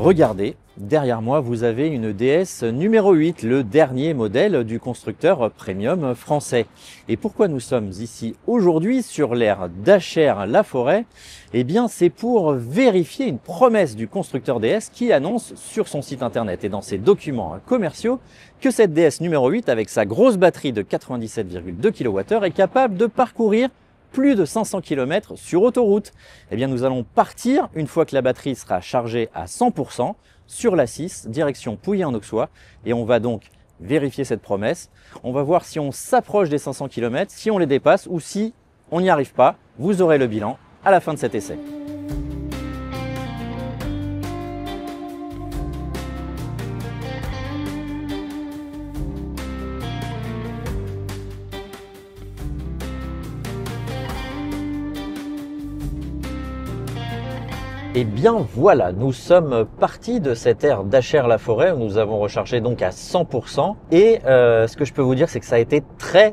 Regardez, derrière moi, vous avez une DS numéro 8, le dernier modèle du constructeur premium français. Et pourquoi nous sommes ici aujourd'hui sur l'aire d'Achères-la-Forêt? Eh bien, c'est pour vérifier une promesse du constructeur DS qui annonce sur son site internet et dans ses documents commerciaux que cette DS numéro 8, avec sa grosse batterie de 97,2 kWh, est capable de parcourir plus de 500 km sur autoroute. Eh bien, nous allons partir, une fois que la batterie sera chargée à 100%, sur la 6, direction Pouilly-en-Auxois. Et on va donc vérifier cette promesse. On va voir si on s'approche des 500 km, si on les dépasse ou si on n'y arrive pas. Vous aurez le bilan à la fin de cet essai. Et bien voilà, nous sommes partis de cette aire d'Achères-la-Forêt où nous avons rechargé donc à 100%. Et ce que je peux vous dire, c'est que ça a été très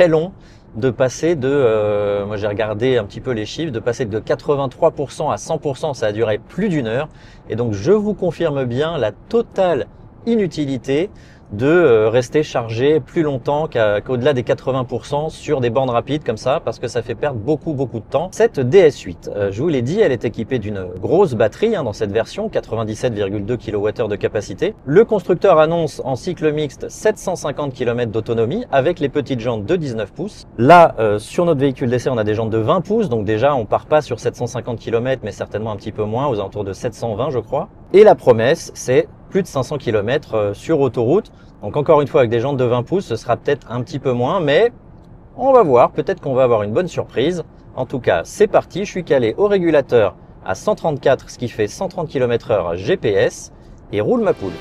long de passer de, moi j'ai regardé un petit peu les chiffres, de passer de 83% à 100%, ça a duré plus d'une heure. Et donc je vous confirme bien la totale inutilité de rester chargé plus longtemps qu'au-delà des 80% sur des bornes rapides comme ça, parce que ça fait perdre beaucoup de temps. Cette DS8, je vous l'ai dit, elle est équipée d'une grosse batterie dans cette version, 97,2 kWh de capacité. Le constructeur annonce en cycle mixte 750 km d'autonomie avec les petites jantes de 19 pouces. Là, sur notre véhicule d'essai, on a des jantes de 20 pouces, donc déjà on part pas sur 750 km, mais certainement un petit peu moins, aux alentours de 720 je crois. Et la promesse, c'est plus de 500 km sur autoroute. Donc encore une fois, avec des jantes de 20 pouces, ce sera peut-être un petit peu moins, mais on va voir. Peut-être qu'on va avoir une bonne surprise. En tout cas, c'est parti. Je suis calé au régulateur à 134, ce qui fait 130 km/h GPS, et roule ma poule.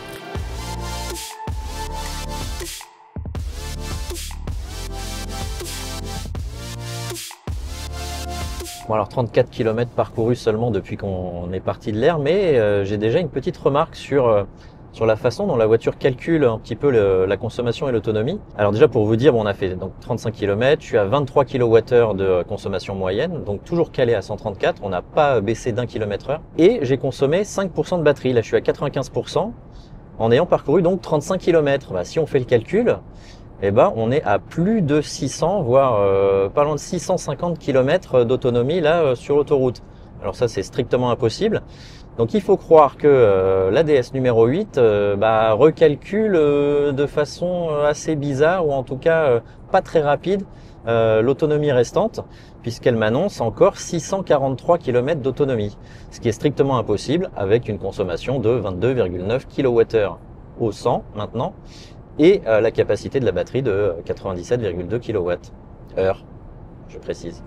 Bon alors 34 km parcourus seulement depuis qu'on est parti de l'air, mais j'ai déjà une petite remarque sur la façon dont la voiture calcule un petit peu la consommation et l'autonomie. Alors déjà pour vous dire, bon, on a fait donc 35 km, je suis à 23 kWh de consommation moyenne, donc toujours calé à 134, on n'a pas baissé d'1 km/h. Et j'ai consommé 5% de batterie, là je suis à 95%, en ayant parcouru donc 35 km. Bah, si on fait le calcul, eh ben, on est à plus de 600, voire pas loin de 650 km d'autonomie là sur l'autoroute. Alors ça, c'est strictement impossible. Donc il faut croire que la DS numéro 8 recalcule de façon assez bizarre, ou en tout cas pas très rapide, l'autonomie restante, puisqu'elle m'annonce encore 643 km d'autonomie, ce qui est strictement impossible avec une consommation de 22,9 kWh au 100 maintenant, et la capacité de la batterie de 97,2 kWh, je précise.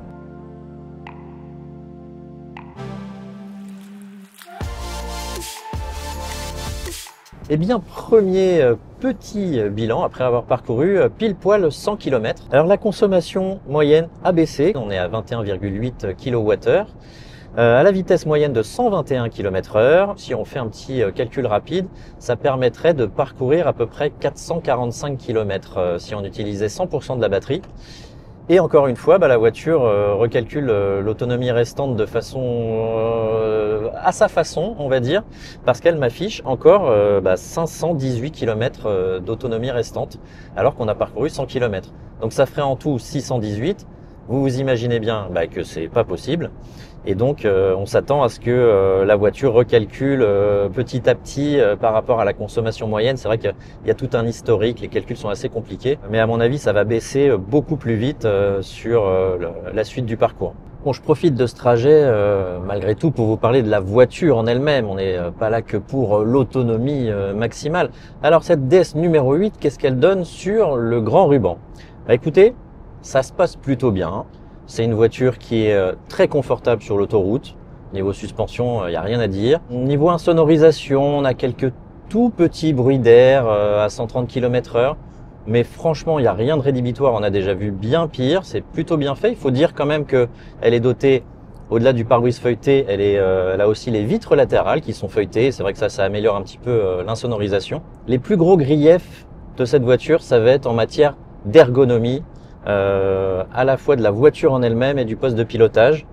Eh bien, premier petit bilan après avoir parcouru pile poil 100 km. Alors la consommation moyenne a baissé, on est à 21,8 kWh. À la vitesse moyenne de 121 km/h, si on fait un petit calcul rapide, ça permettrait de parcourir à peu près 445 km si on utilisait 100% de la batterie. Et encore une fois, la voiture recalcule l'autonomie restante de façon à sa façon, on va dire, parce qu'elle m'affiche encore 518 km d'autonomie restante, alors qu'on a parcouru 100 km. Donc ça ferait en tout 618. Vous vous imaginez bien que c'est pas possible. Et donc on s'attend à ce que la voiture recalcule petit à petit par rapport à la consommation moyenne. C'est vrai qu'il y a tout un historique, les calculs sont assez compliqués, mais à mon avis ça va baisser beaucoup plus vite sur la suite du parcours. Bon, je profite de ce trajet malgré tout pour vous parler de la voiture en elle-même. On n'est pas là que pour l'autonomie maximale. Alors cette DS numéro 8, qu'est-ce qu'elle donne sur le grand ruban? Écoutez, ça se passe plutôt bien. C'est une voiture qui est très confortable sur l'autoroute. Niveau suspension, il n'y a rien à dire. Niveau insonorisation, on a quelques tout petits bruits d'air à 130 km/h. Mais franchement, il n'y a rien de rédhibitoire. On a déjà vu bien pire. C'est plutôt bien fait. Il faut dire quand même qu'elle est dotée, au-delà du pare-brise feuilleté, elle a aussi les vitres latérales qui sont feuilletées. C'est vrai que ça améliore un petit peu l'insonorisation. Les plus gros griefs de cette voiture, ça va être en matière d'ergonomie. À la fois de la voiture en elle-même et du poste de pilotage.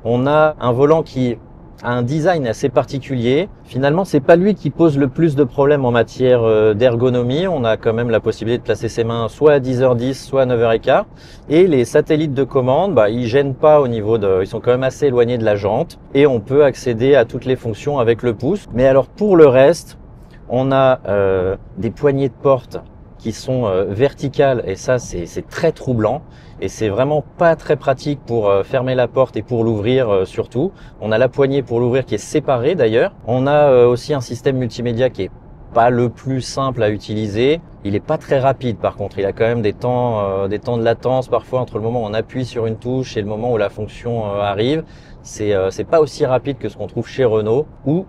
On a un volant qui a un design assez particulier. Finalement, c'est pas lui qui pose le plus de problèmes en matière d'ergonomie. On a quand même la possibilité de placer ses mains soit à 10h10, soit à 9h15. Et les satellites de commande, bah, ils gênent pas au niveau de, ils sont quand même assez éloignés de la jante. Et on peut accéder à toutes les fonctions avec le pouce. Mais alors pour le reste, on a des poignées de porte qui sont verticales et ça c'est très troublant et c'est vraiment pas très pratique pour fermer la porte et pour l'ouvrir surtout. On a la poignée pour l'ouvrir qui est séparée d'ailleurs. On a aussi un système multimédia qui est pas le plus simple à utiliser. Il est pas très rapide par contre, il a quand même des temps de latence parfois entre le moment où on appuie sur une touche et le moment où la fonction arrive. C'est pas aussi rapide que ce qu'on trouve chez Renault ou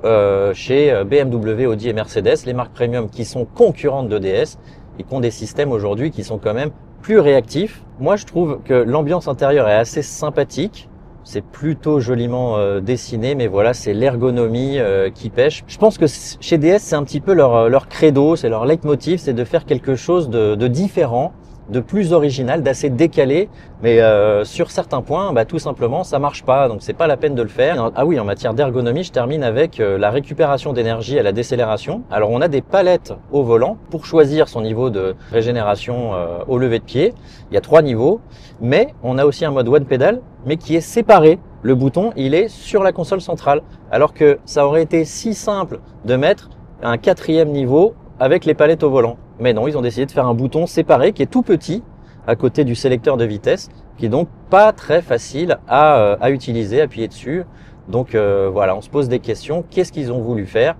chez BMW, Audi et Mercedes, les marques premium qui sont concurrentes de DS et qui ont des systèmes aujourd'hui qui sont quand même plus réactifs. Moi, je trouve que l'ambiance intérieure est assez sympathique. C'est plutôt joliment dessiné, mais voilà, c'est l'ergonomie qui pêche. Je pense que chez DS, c'est un petit peu leur credo, c'est leur leitmotiv, c'est de faire quelque chose de différent, de plus original, d'assez décalé, mais sur certains points, bah, tout simplement, ça marche pas, donc c'est pas la peine de le faire. Ah oui, en matière d'ergonomie, je termine avec la récupération d'énergie à la décélération. Alors on a des palettes au volant pour choisir son niveau de régénération au lever de pied. Il y a 3 niveaux, mais on a aussi un mode one pedal, mais qui est séparé. Le bouton, il est sur la console centrale, alors que ça aurait été si simple de mettre un 4e niveau avec les palettes au volant. Mais non, ils ont décidé de faire un bouton séparé qui est tout petit à côté du sélecteur de vitesse, qui est donc pas très facile à utiliser, appuyer dessus. Donc voilà, on se pose des questions. Qu'est-ce qu'ils ont voulu faire?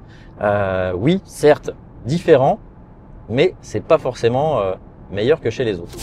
Oui, certes, différent, mais c'est pas forcément meilleur que chez les autres.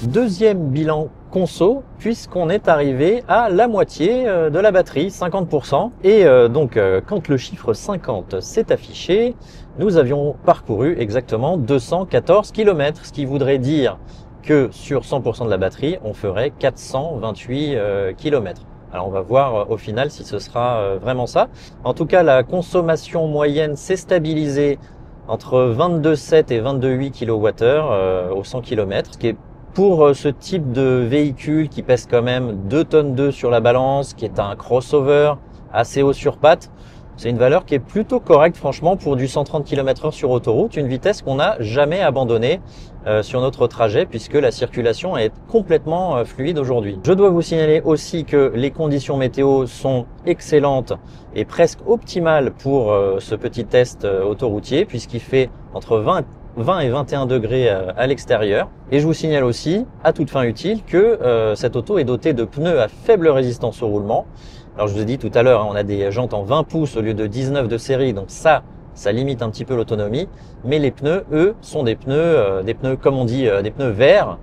Deuxième bilan conso, puisqu'on est arrivé à la moitié de la batterie, 50%. Et donc, quand le chiffre 50 s'est affiché, nous avions parcouru exactement 214 km, ce qui voudrait dire que sur 100% de la batterie, on ferait 428 km. Alors on va voir au final si ce sera vraiment ça. En tout cas, la consommation moyenne s'est stabilisée entre 22,7 et 22,8 kWh au 100 km, ce qui est pour ce type de véhicule qui pèse quand même 2 tonnes 2 sur la balance, qui est un crossover assez haut sur pattes, c'est une valeur qui est plutôt correcte franchement pour du 130 km/h sur autoroute, une vitesse qu'on n'a jamais abandonnée sur notre trajet puisque la circulation est complètement fluide aujourd'hui. Je dois vous signaler aussi que les conditions météo sont excellentes et presque optimales pour ce petit test autoroutier puisqu'il fait entre 20 et 21 degrés à l'extérieur. Et je vous signale aussi, à toute fin utile, que cette auto est dotée de pneus à faible résistance au roulement. Alors je vous ai dit tout à l'heure, on a des jantes en 20 pouces au lieu de 19 de série, donc ça limite un petit peu l'autonomie. Mais les pneus, eux, sont des pneus comme on dit, des pneus verts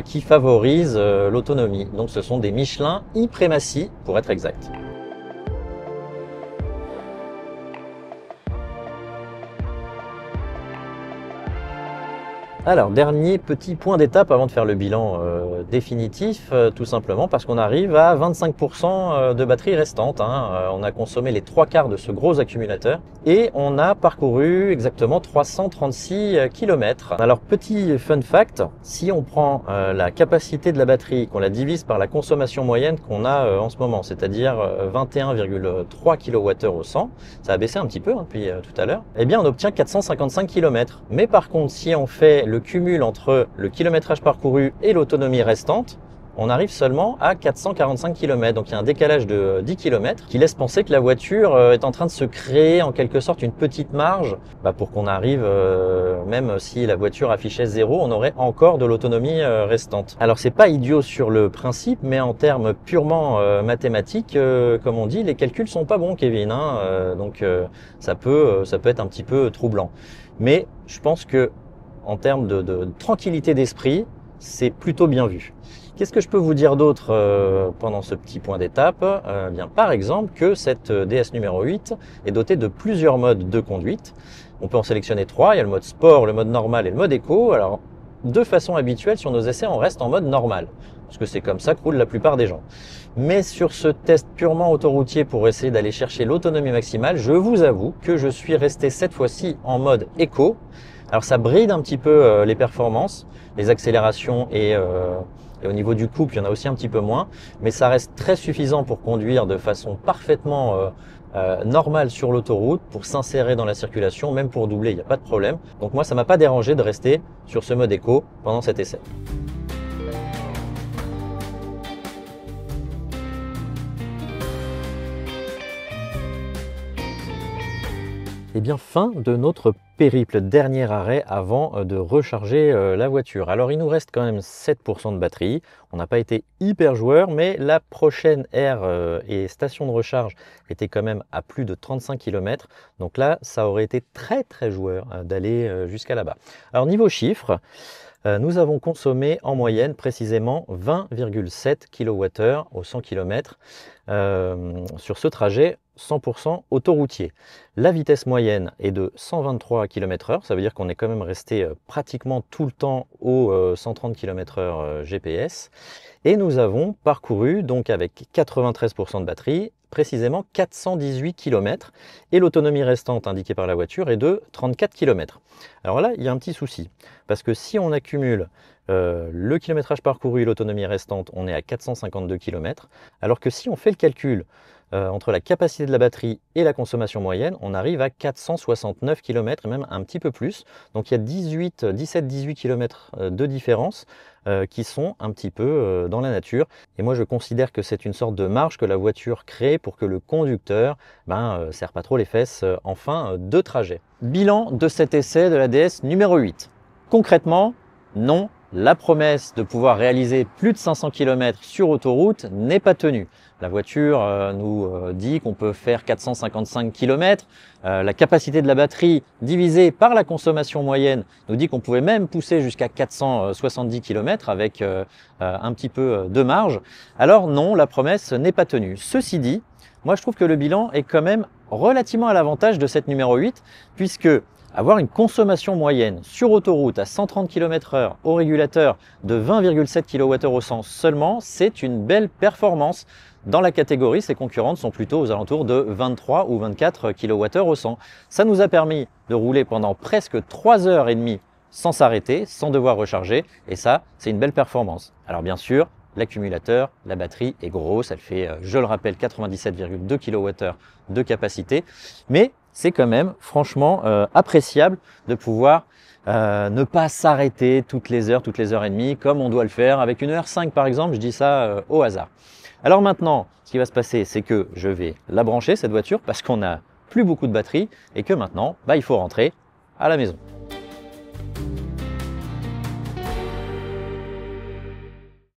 qui favorisent l'autonomie. Donc ce sont des Michelin e-Primacy pour être exact. Alors, dernier petit point d'étape avant de faire le bilan définitif, tout simplement parce qu'on arrive à 25% de batterie restante. On a consommé les 3/4 de ce gros accumulateur et on a parcouru exactement 336 km. Alors, petit fun fact, si on prend la capacité de la batterie, qu'on la divise par la consommation moyenne qu'on a en ce moment, c'est-à-dire 21,3 kWh au 100, ça a baissé un petit peu depuis tout à l'heure, eh bien on obtient 455 km. Mais par contre, si on fait le cumul entre le kilométrage parcouru et l'autonomie restante, on arrive seulement à 445 km. Donc il y a un décalage de 10 km qui laisse penser que la voiture est en train de se créer en quelque sorte une petite marge pour qu'on arrive, même si la voiture affichait 0, on aurait encore de l'autonomie restante. Alors c'est pas idiot sur le principe, mais en termes purement mathématiques, comme on dit, les calculs sont pas bons, Kevin. Donc ça peut être un petit peu troublant. Mais je pense que en termes de tranquillité d'esprit, c'est plutôt bien vu. Qu'est-ce que je peux vous dire d'autre pendant ce petit point d'étape? Bien, par exemple, que cette DS numéro 8 est dotée de plusieurs modes de conduite. On peut en sélectionner 3. Il y a le mode sport, le mode normal et le mode éco. Alors, de façon habituelle, sur nos essais, on reste en mode normal. parce que c'est comme ça que roulent la plupart des gens. Mais sur ce test purement autoroutier pour essayer d'aller chercher l'autonomie maximale, je vous avoue que je suis resté cette fois-ci en mode éco. Alors ça bride un petit peu les performances, les accélérations et au niveau du couple, il y en a aussi un petit peu moins, mais ça reste très suffisant pour conduire de façon parfaitement normale sur l'autoroute, pour s'insérer dans la circulation, même pour doubler, il n'y a pas de problème. Donc moi, ça m'a pas dérangé de rester sur ce mode éco pendant cet essai. Et bien, fin de notre périple, dernier arrêt avant de recharger la voiture. Alors il nous reste quand même 7% de batterie, on n'a pas été hyper joueur, mais la prochaine aire et station de recharge était quand même à plus de 35 km, donc là ça aurait été très joueur d'aller jusqu'à là-bas. Alors niveau chiffres, nous avons consommé en moyenne précisément 20,7 kWh au 100 km sur ce trajet 100% autoroutier. La vitesse moyenne est de 123 km/h, ça veut dire qu'on est quand même resté pratiquement tout le temps au 130 km/h GPS. Et nous avons parcouru, donc avec 93% de batterie, précisément 418 km. Et l'autonomie restante indiquée par la voiture est de 34 km. Alors là, il y a un petit souci, parce que si on accumule le kilométrage parcouru et l'autonomie restante, on est à 452 km, alors que si on fait le calcul entre la capacité de la batterie et la consommation moyenne, on arrive à 469 km et même un petit peu plus. Donc il y a 17-18 km de différence qui sont un petit peu dans la nature. Et moi je considère que c'est une sorte de marge que la voiture crée pour que le conducteur serre pas trop les fesses en fin de trajet. Bilan de cet essai de la DS numéro 8. Concrètement, non, la promesse de pouvoir réaliser plus de 500 km sur autoroute n'est pas tenue. La voiture nous dit qu'on peut faire 455 km. La capacité de la batterie divisée par la consommation moyenne nous dit qu'on pouvait même pousser jusqu'à 470 km avec un petit peu de marge. Alors non, la promesse n'est pas tenue. Ceci dit, moi je trouve que le bilan est quand même relativement à l'avantage de cette numéro 8, puisque avoir une consommation moyenne sur autoroute à 130 km/h au régulateur de 20,7 kWh au 100 seulement, c'est une belle performance. Dans la catégorie, ses concurrentes sont plutôt aux alentours de 23 ou 24 kWh au 100. Ça nous a permis de rouler pendant presque 3h30 sans s'arrêter, sans devoir recharger, et ça, c'est une belle performance. Alors bien sûr, l'accumulateur, la batterie est grosse, elle fait, je le rappelle, 97,2 kWh de capacité, mais c'est quand même franchement appréciable de pouvoir ne pas s'arrêter toutes les heures et demie, comme on doit le faire avec une R5 par exemple, je dis ça au hasard. Alors maintenant, ce qui va se passer, c'est que je vais la brancher cette voiture parce qu'on n'a plus beaucoup de batterie et que maintenant, il faut rentrer à la maison.